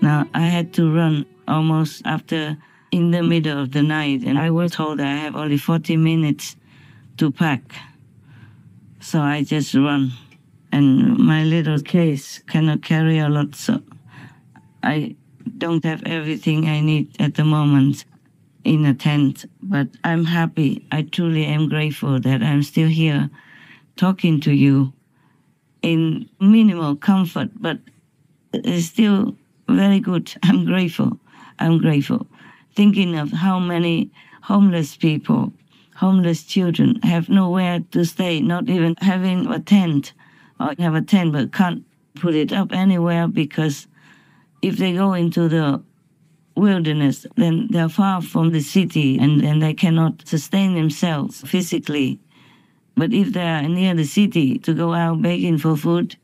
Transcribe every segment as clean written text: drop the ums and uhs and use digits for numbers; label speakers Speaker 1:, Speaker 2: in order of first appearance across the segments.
Speaker 1: Now, I had to run almost after in the middle of the night, and I was told I have only 40 minutes to pack. So I just run. And my little case cannot carry a lot, so I don't have everything I need at the moment in a tent. But I'm happy. I truly am grateful that I'm still here talking to you in minimal comfort, but it's still very good. I'm grateful. I'm grateful. Thinking of how many homeless people, homeless children have nowhere to stay, not even having a tent, or have a tent but can't put it up anywhere because if they go into the wilderness, then they're far from the city and they cannot sustain themselves physically. But if they are near the city to go out begging for food,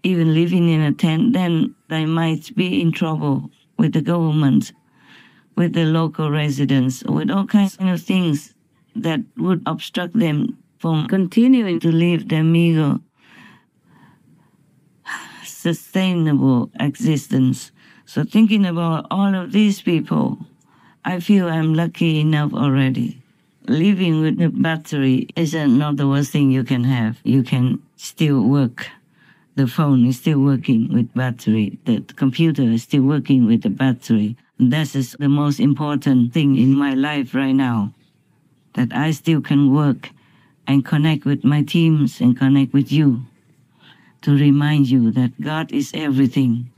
Speaker 1: even living in a tent, then they might be in trouble with the government, with the local residents, with all kinds of things that would obstruct them from continuing to live their meager, sustainable existence. So thinking about all of these people, I feel I'm lucky enough already. Living with a battery is not the worst thing you can have. You can still work. The phone is still working with battery. The computer is still working with the battery. That is the most important thing in my life right now, that I still can work and connect with my teams and connect with you to remind you that God is everything,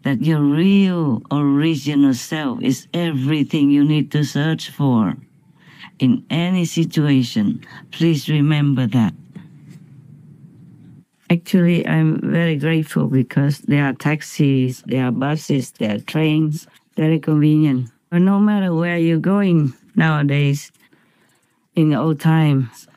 Speaker 1: that your real original self is everything you need to search for. In any situation, please remember that. Actually, I'm very grateful because there are taxis, there are buses, there are trains, very convenient. But no matter where you're going nowadays, in the old times,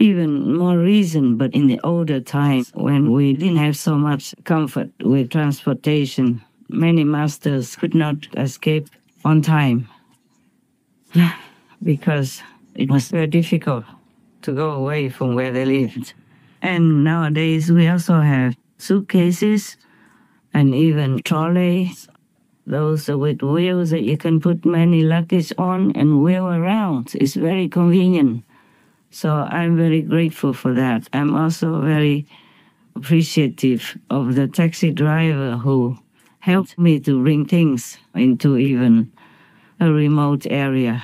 Speaker 1: even more reason, but in the older times when we didn't have so much comfort with transportation, many masters could not escape on time because it was very difficult to go away from where they lived. And nowadays we also have suitcases and even trolleys, those with wheels that you can put many luggage on and wheel around. It's very convenient. So I'm very grateful for that. I'm also very appreciative of the taxi driver who helped me to bring things into even a remote area.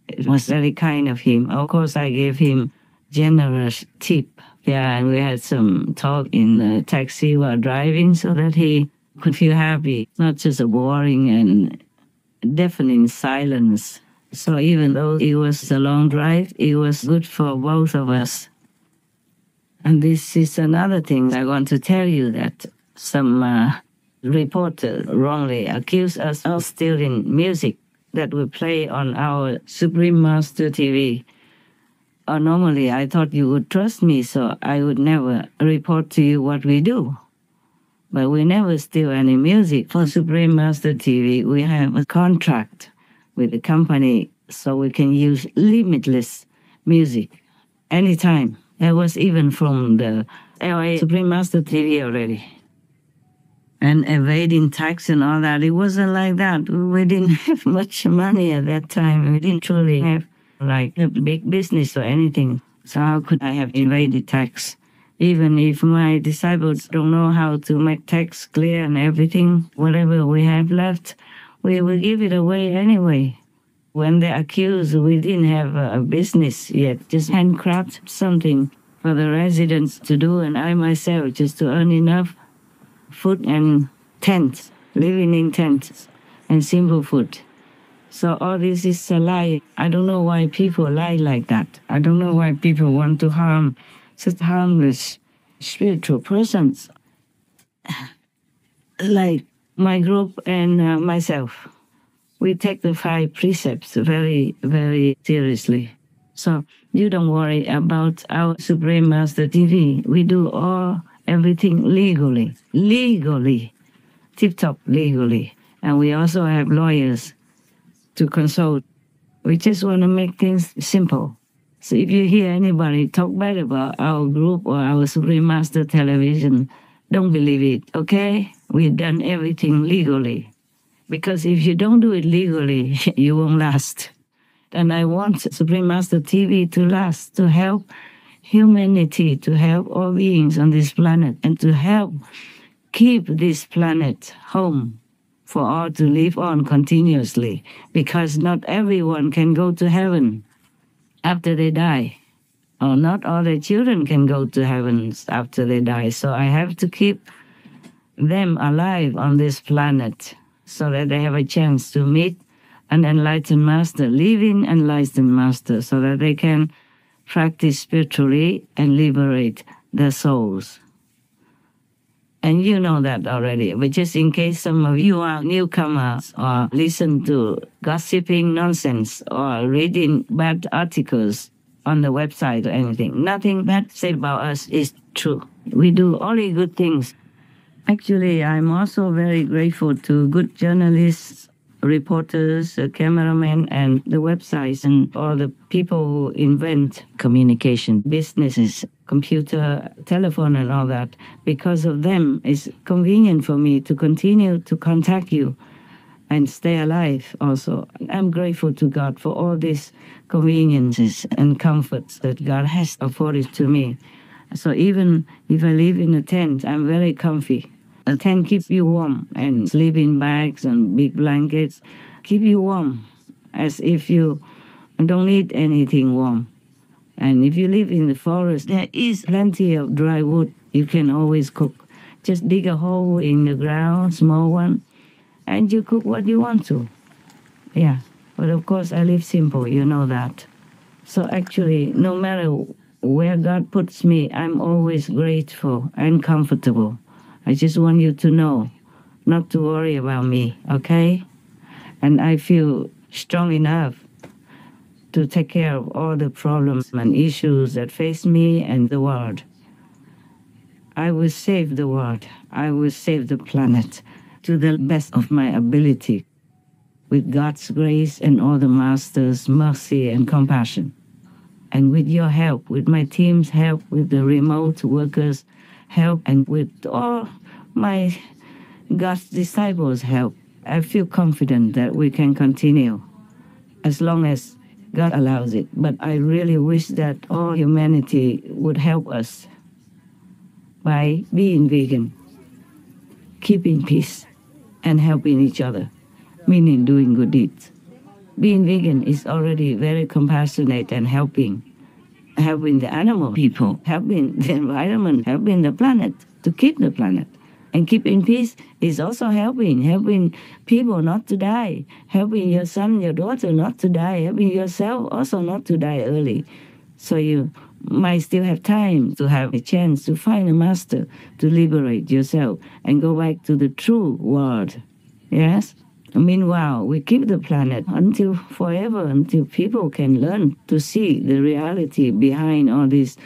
Speaker 1: It was very kind of him. Of course, I gave him generous tip. Yeah, and we had some talk in the taxi while driving so that he could feel happy, not just a boring and deafening silence. So even though it was a long drive, it was good for both of us. And this is another thing I want to tell you, that some reporter wrongly accused us of stealing music that we play on our Supreme Master TV. Normally, I thought you would trust me, so I would never report to you what we do. But we never steal any music. For Supreme Master TV, we have a contract with the company so we can use limitless music anytime. That was even from the LA Supreme Master TV already. And evading tax and all that, it wasn't like that. We didn't have much money at that time. We didn't truly have like a big business or anything. So how could I have evaded tax? Even if my disciples don't know how to make tax clear and everything, whatever we have left, we will give it away anyway. When they accused, we didn't have a business yet, just handcraft something for the residents to do, and I myself just to earn enough food and tents, living in tents and simple food. So all this is a lie. I don't know why people lie like that. I don't know why people want to harm such harmless spiritual persons like my group and myself. We take the 5 precepts very, very seriously. So you don't worry about our Supreme Master TV. We do everything legally, tip-top legally. And we also have lawyers to consult. We just want to make things simple. So if you hear anybody talk bad about our group or our Supreme Master television, don't believe it, okay? We've done everything legally. Because if you don't do it legally, you won't last. And I want Supreme Master TV to last, to help humanity, to help all beings on this planet, and to help keep this planet home for all to live on continuously. Because not everyone can go to heaven after they die. Or not all their children can go to heaven after they die. So I have to keep them alive on this planet so that they have a chance to meet an enlightened master, living enlightened master, so that they can practice spiritually and liberate their souls. And you know that already, but just in case some of you are newcomers or listen to gossiping nonsense or reading bad articles on the website or anything, nothing bad said about us is true. We do only good things. Actually, I'm also very grateful to good journalists, reporters, cameramen, and the websites and all the people who invent communication, businesses, computer, telephone, and all that. Because of them, it's convenient for me to continue to contact you and stay alive also. I'm grateful to God for all these conveniences and comforts that God has afforded to me. So even if I live in a tent, I'm very comfy. A tent keeps you warm, and sleeping bags and big blankets keep you warm, as if you don't need anything warm. And if you live in the forest, there is plenty of dry wood. You can always cook. Just dig a hole in the ground, small one, and you cook what you want to. Yeah, but of course I live simple, you know that. So actually, no matter where God puts me, I'm always grateful and comfortable. I just want you to know, not to worry about me, okay? And I feel strong enough to take care of all the problems and issues that face me and the world. I will save the world. I will save the planet to the best of my ability, with God's grace and all the Master's mercy and compassion. And with your help, with my team's help, with the remote workers' help, and with all my God's disciples' help, I feel confident that we can continue as long as God allows it. But I really wish that all humanity would help us by being vegan, keeping peace, and helping each other, meaning doing good deeds. Being vegan is already very compassionate and helping the animal people, helping the environment, helping the planet, to keep the planet. And keeping peace is also helping people not to die, helping your son, your daughter not to die, helping yourself also not to die early. So you might still have time to have a chance to find a master, to liberate yourself and go back to the true world. Yes? Meanwhile, we keep the planet until forever, until people can learn to see the reality behind all these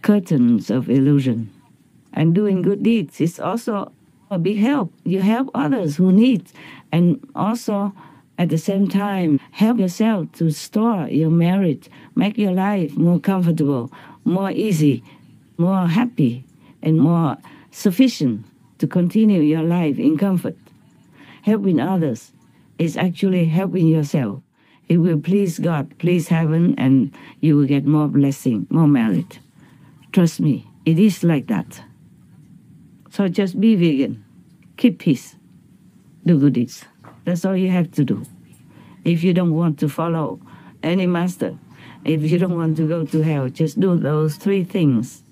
Speaker 1: curtains of illusion. And doing good deeds is also a big help. You help others who need, and also at the same time help yourself to store your merit, make your life more comfortable, more easy, more happy, and more sufficient to continue your life in comfort. Helping others is actually helping yourself. It will please God, please heaven, and you will get more blessing, more merit. Trust me, it is like that. So just be vegan, keep peace, do good deeds. That's all you have to do. If you don't want to follow any master, if you don't want to go to hell, just do those 3 things.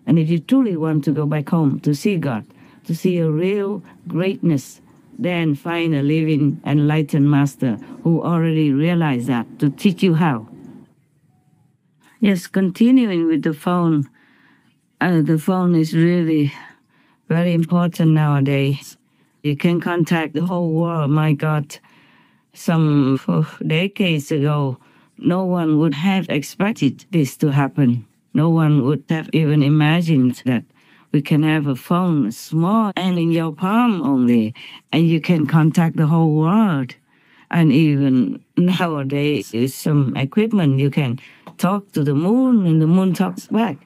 Speaker 1: And if you truly want to go back home to see God, to see a real greatness, then find a living enlightened master who already realized that, to teach you how. Yes, continuing with the phone. The phone is really very important nowadays. You can contact the whole world. My God, some decades ago, no one would have expected this to happen. No one would have even imagined that we can have a phone small and in your palm only, and you can contact the whole world. And even nowadays, with some equipment, you can talk to the moon, and the moon talks back.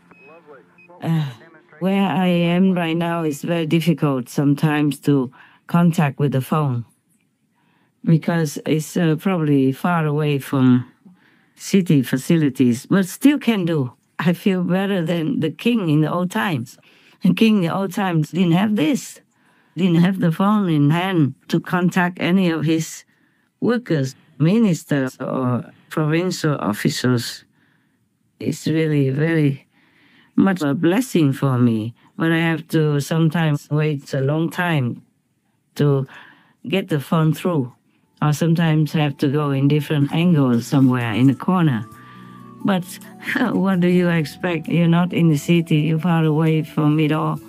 Speaker 1: Where I am right now is very difficult sometimes to contact with the phone because it's probably far away from city facilities, but still can do. I feel better than the king in the old times. The king in the old times didn't have this, didn't have the phone in hand to contact any of his workers, ministers, or provincial officials. It's really very much a blessing for me, but I have to sometimes wait a long time to get the phone through, or sometimes have to go in different angles somewhere in a corner. But what do you expect? You're not in the city, you're far away from it all.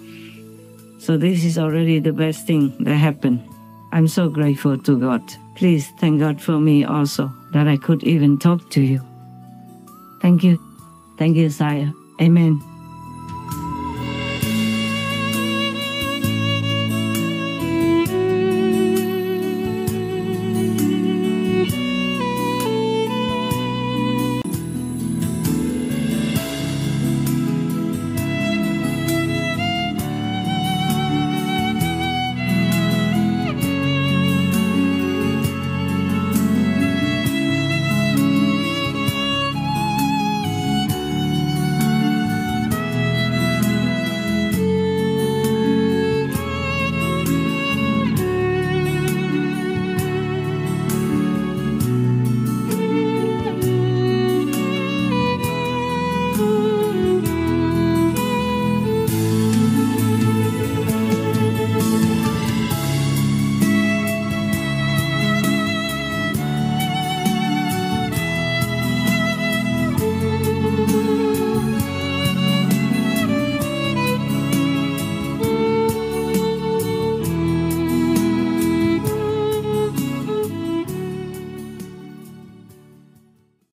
Speaker 1: So this is already the best thing that happened. I'm so grateful to God. Please thank God for me also, that I could even talk to you. Thank you. Thank you, Sire. Amen.